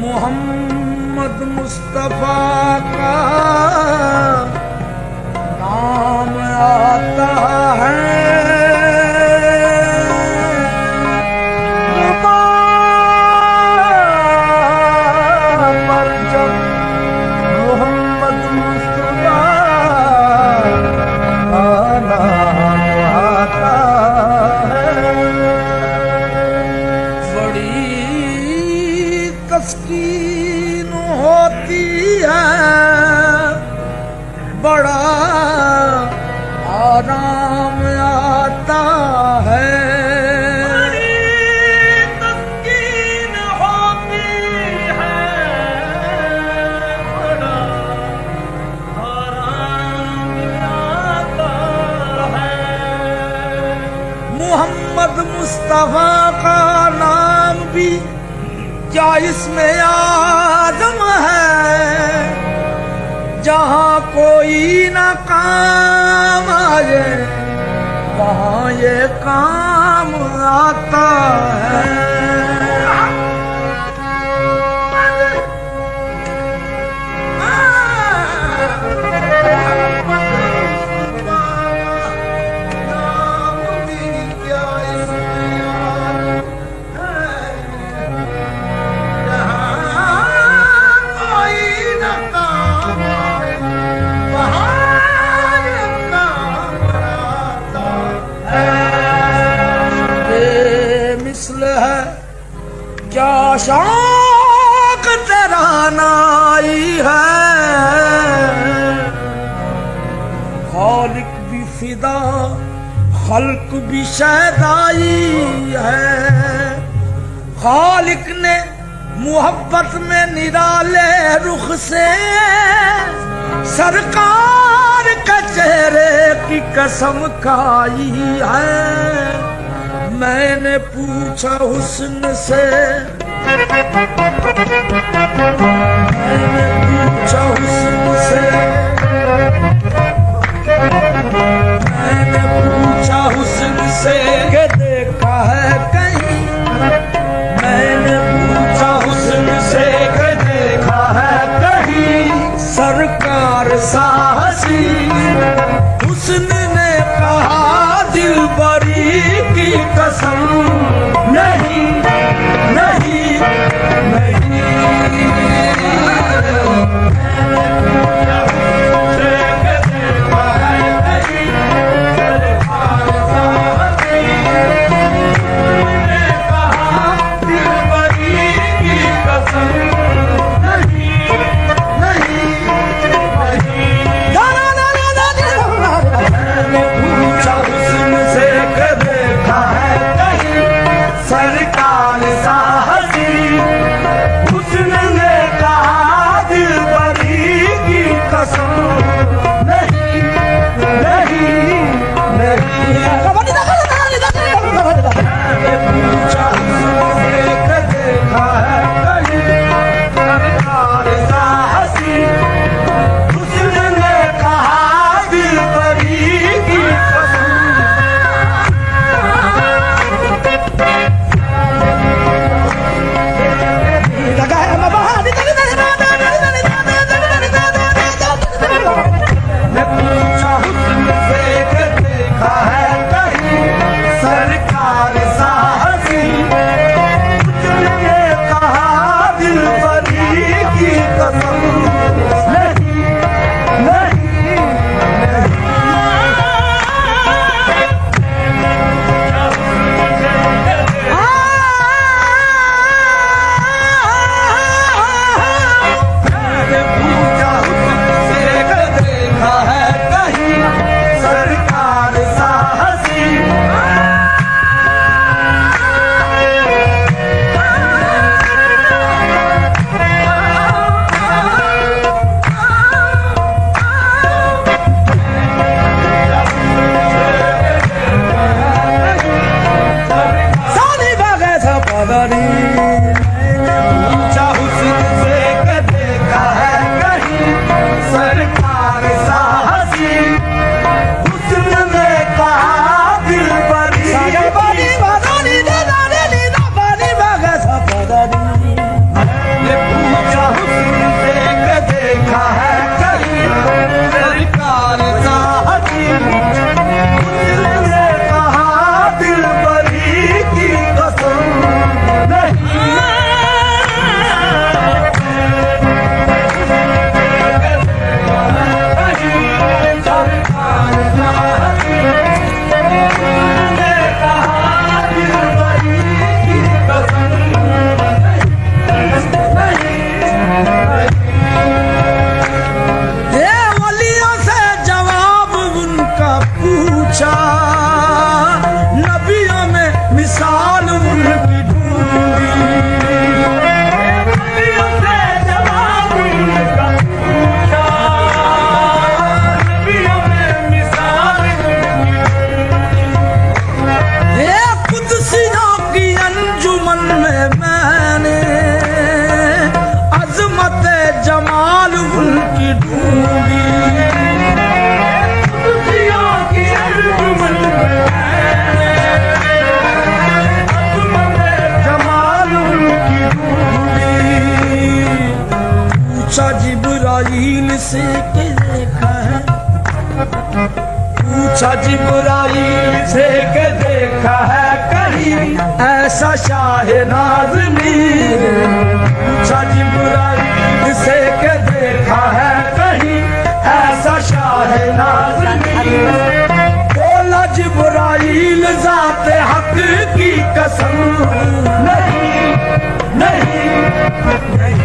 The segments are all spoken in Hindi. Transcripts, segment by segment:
मोहम्मद मुस्तफा का नाम आता है, पर जब मोहम्मद मुस्तफा का नाम आता है, बड़ी तस्कीन होती है, बड़ा आराम आता है। बड़ी तस्कीन होती है, बड़ा आराम आता है। मोहम्मद मुस्तफा का नाम भी क्या इसमें आदम है, जहाँ कोई न काम आए वहाँ ये काम आता है। क्या शौक तेरा नाई है, खालिक भी फिदा खल्क भी शैदाई है। खालिक ने मोहब्बत में निराले रुख से सरकार के चेहरे की कसम खाई है। मैंने पूछा हुस्न से, मैंने पूछा हुस्न से, मैंने पूछा हुस्न से कि देखा है कहीं, मैंने पूछा हुस्न से कि देखा है कहीं सरकार साहसी। हुस्न ने कहा दिलबरी की कसम नहीं नहीं नहीं, जिब्राइल से के देखा है, पूछा जिब्राइल से के देखा है कहीं ऐसा शाह नाज़नीन। पूछा जिब्राइल से के देखा है कहीं ऐसा शाह नाज़नीन। बोला जिब्राइल ज़ात हक की कसम, नहीं नहीं नहीं।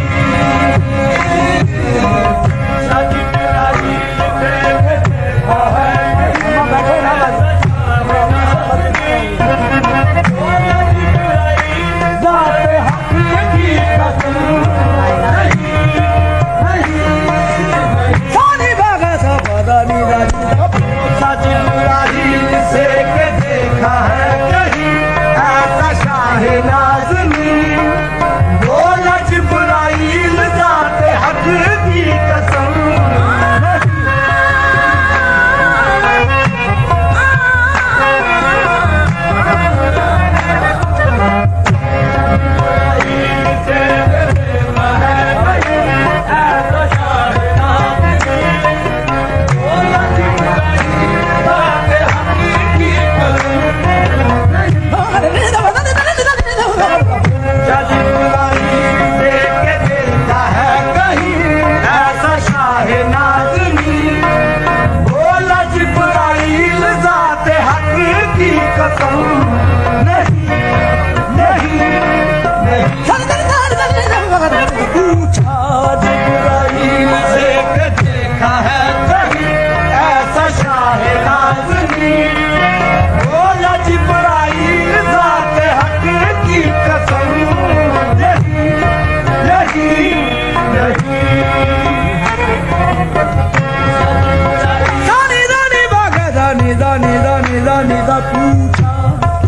पूछा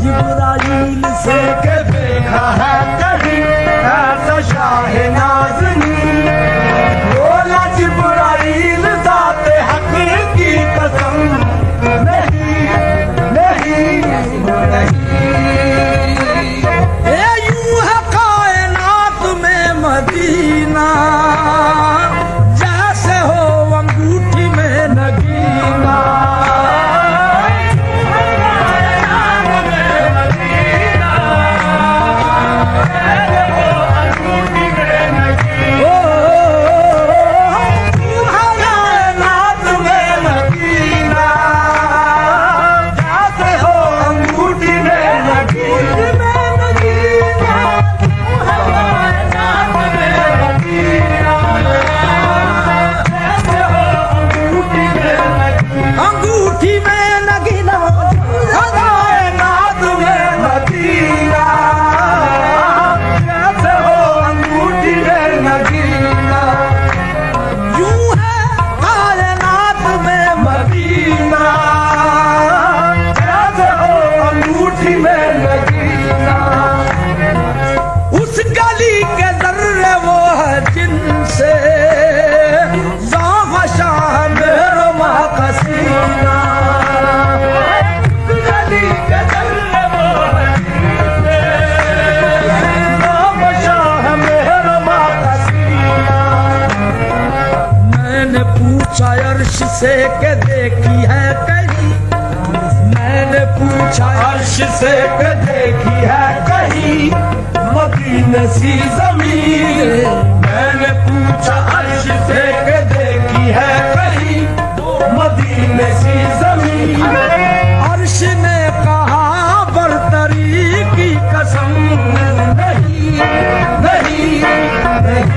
जिब्राइल से के देखा है कहीं ऐसा शाह नाज़नीन। बोला जिब्राइल ज़ात हक की कसम, नहीं नहीं नहीं। ये यूं है कायनात में मदीना, जैसे हो अंगूठी में नगीना। अर्श से के देखी है कहीं, मैंने पूछा अर्श से के देखी है कहीं मदीने सी ज़मीन। मैंने पूछा अर्श से के देखी है कहीं मदीने सी ज़मीन। अर्श ने कहा बरतरी की कसम, नहीं नहीं नहीं।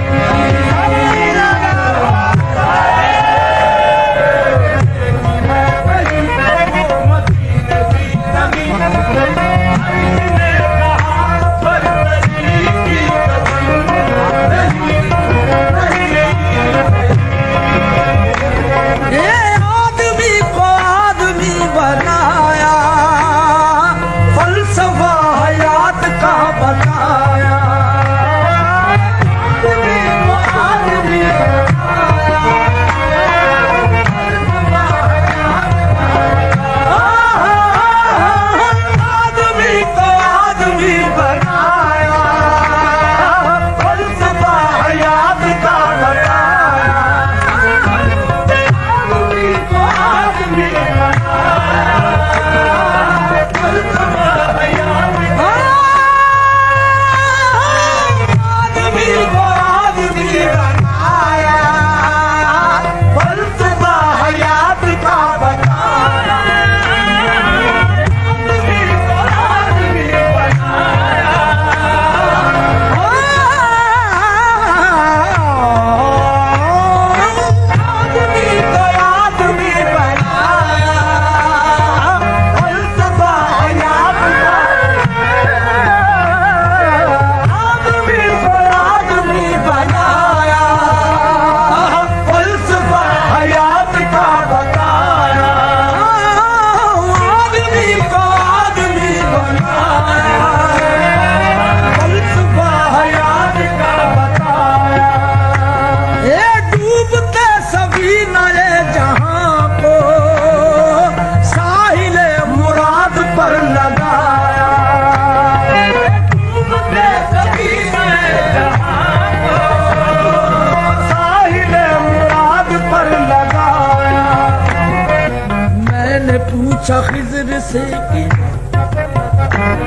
पूछा खिज़र से कि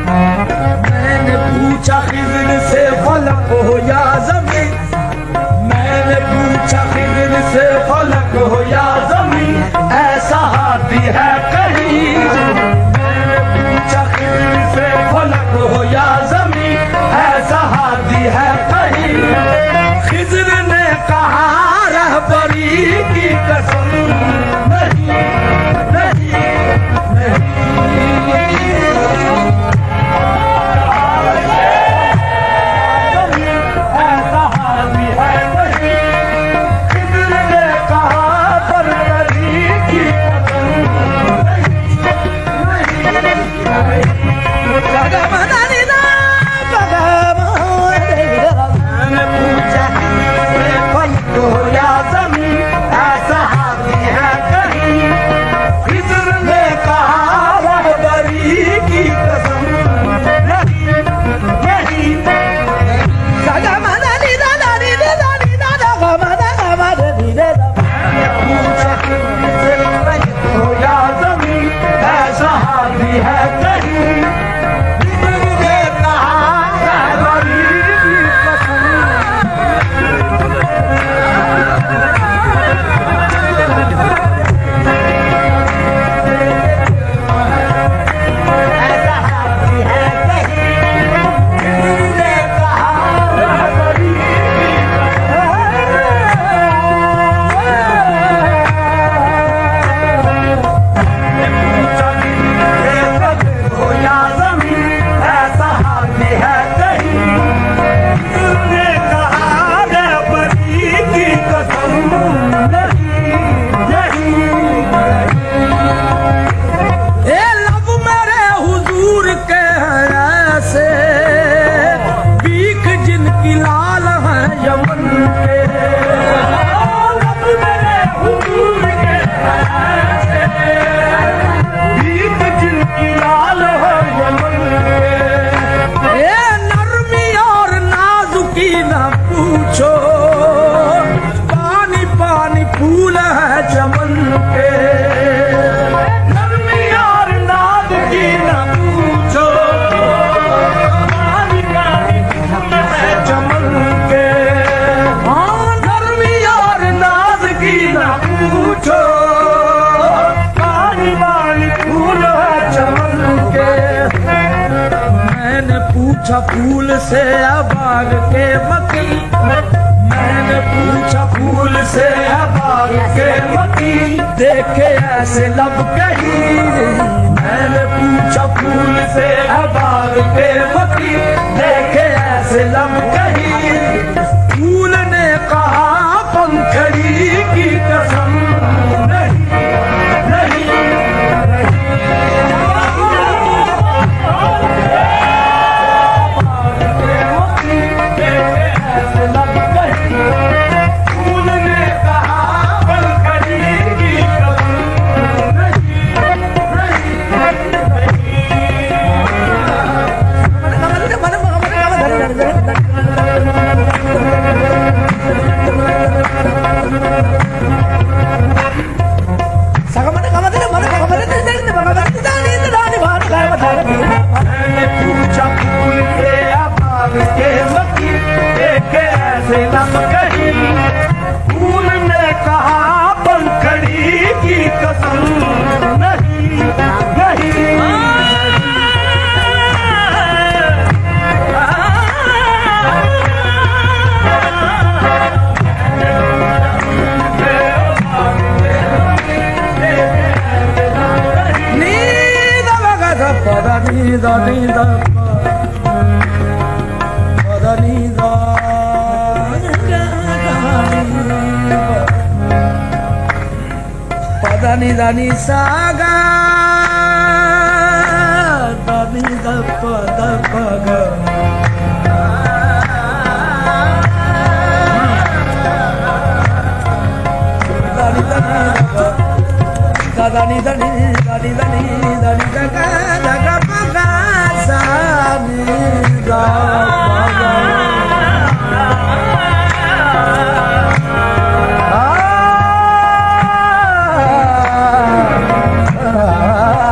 मैंने पूछा खिज़र से फलक हो या ज़मीन, मैंने पूछा खिज़र से फलक हो या ज़मीन, ऐसा हाथी है कहीं। मैंने पूछा खिज़र से फलक हो या ज़मीन, ऐसा हाथी है कहीं। खिज़र ने कहा रहबरी की कसम, नहीं नहीं नहीं, ऐसा हाथी है कहीं। खिज़र ने कहा रहबरी की कसम, नहीं मैंने पूछा फलक हो या ज़मीन, ऐसा हाथी है कहीं। खिज़र ने कहा रहबरी की कसम, नहीं नहीं। पूछा खिज़र से फलक हो या ज़मीन, ऐसा हाथी है कहीं। खिज़र ने कहा रहबरी की कसम, ऐसा हाथी है कहीं। खिज़र ने कहा रहबरी हो या ज़मीन, ऐसा हाथी है कहीं। खिज़र ने कहा रहबरी की कसम, नहीं नहीं। ए लब मेरे हुजूर के हैं ऐसे, बीख जिनकी लाल है यमन के। लब मेरे हुजूर के हैं ऐसे, बीख जिनकी लाल है यमन के। ए नरमी और नाजुकी न पूछो, पानी पानी फूल है चमन के। नरमी और नाजुकी न पूछो, पानी पानी फूल है चमन के। हाँ नरमी और नाजुकी न पूछो, पानी पानी फूल है चमन के। मैंने पूछा फूल से बाग के मकी, मैंने पूछा फूल से बाग के मकी, देखे ऐसे लब कहीं। मैंने पूछा फूल से बाग के मकी, देखे ऐसे लब कहीं। फूल ने कहा पंखड़ी की कसम, नहीं नहीं फूल ने कहा पंखड़ी की कसम, मैंने पूछा फूल से बाग के मकी, देखे ऐसे लब कहीं। फूल ने कहा पंखड़ी की कसम, नहीं नहीं। Pada ni da ni da, pada ni da, pada ni da ni sa ga, da ni da pada pa ga. Da ni da ni da, da ni da ni da ni da ni da ni da ga. Ah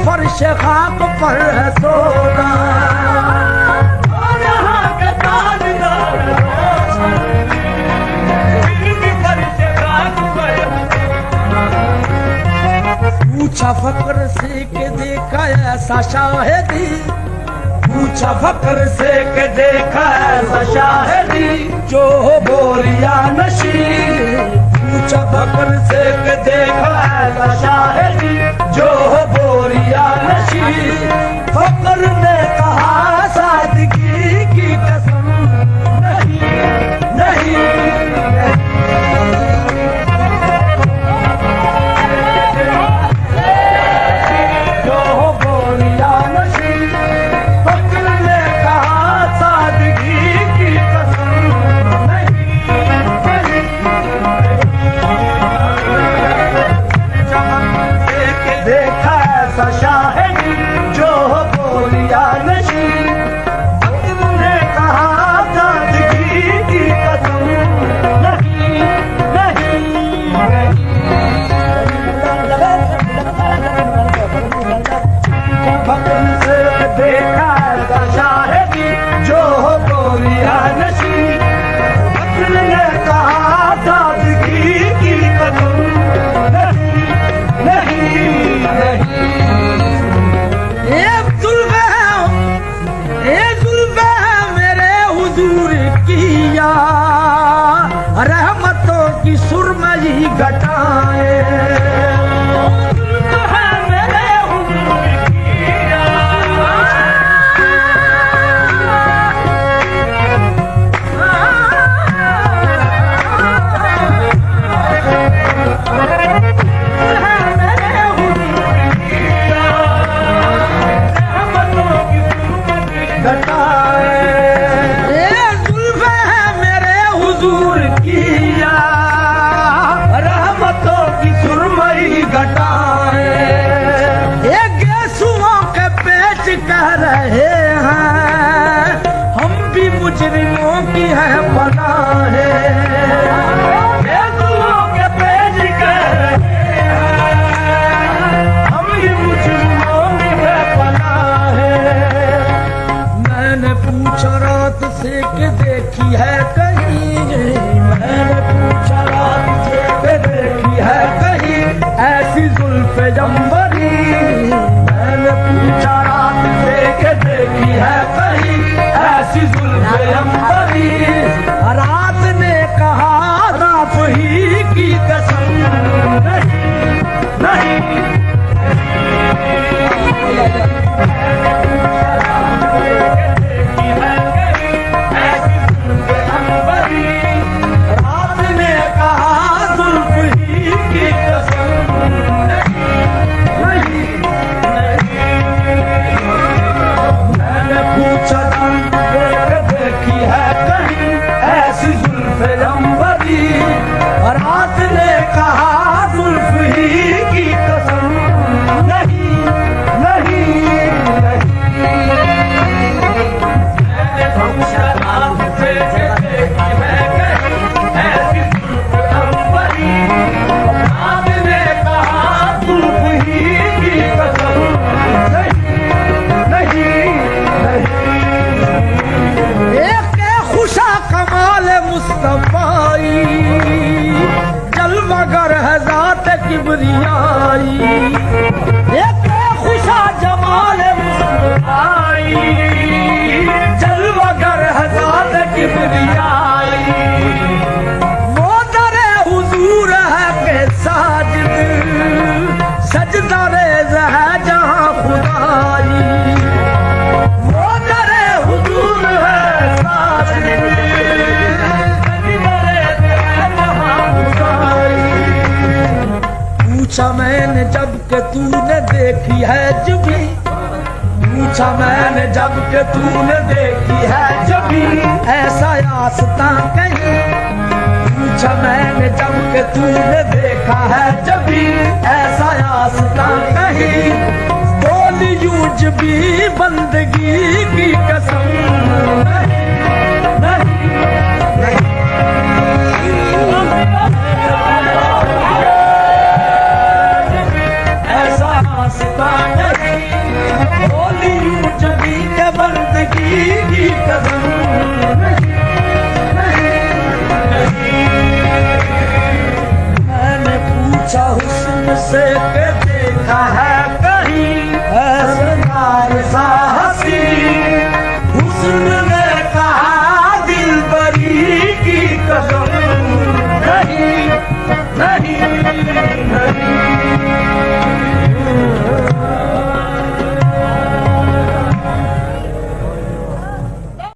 फर्श खाक पर है सोना यहाँ के ताजदार फर्श खाक पर पूछा फक्र से के देखा ऐसा शाहिदी पूछा फक्र से के देखा ऐसा शाहिदी जो बोरिया नशी पूछा फक्र से के देखा ऐसा शाहिदी जो बोरिया नशी फक्र ने कहा सादगी की कसम नहीं नहीं जो बोरिया नशी फक्र ने कहा सादगी की कसम नहीं देखा ऐसा शाहिदी जो बोलिया नशी फक्र ने कहा सादगी की कसम नहीं नहीं फक्र से देखा ऐसा शाहिदी जो बोलिया नशी फक्र ने कहा सादगी की कसम नहीं नहीं मेरे हुजूर किया रहमतों की सुरमई घटाए मेरे हुजूर किया रहमतों की सुरमा तूने देखी है जबी, पूछा मैंने जब के तूने देखी है जबी ऐसा आस्था कहीं, पूछा मैंने जब के तूने देखा है जबी ऐसा आस्था कहीं, बोल यूज भी बंदगी की कसम नहीं, नहीं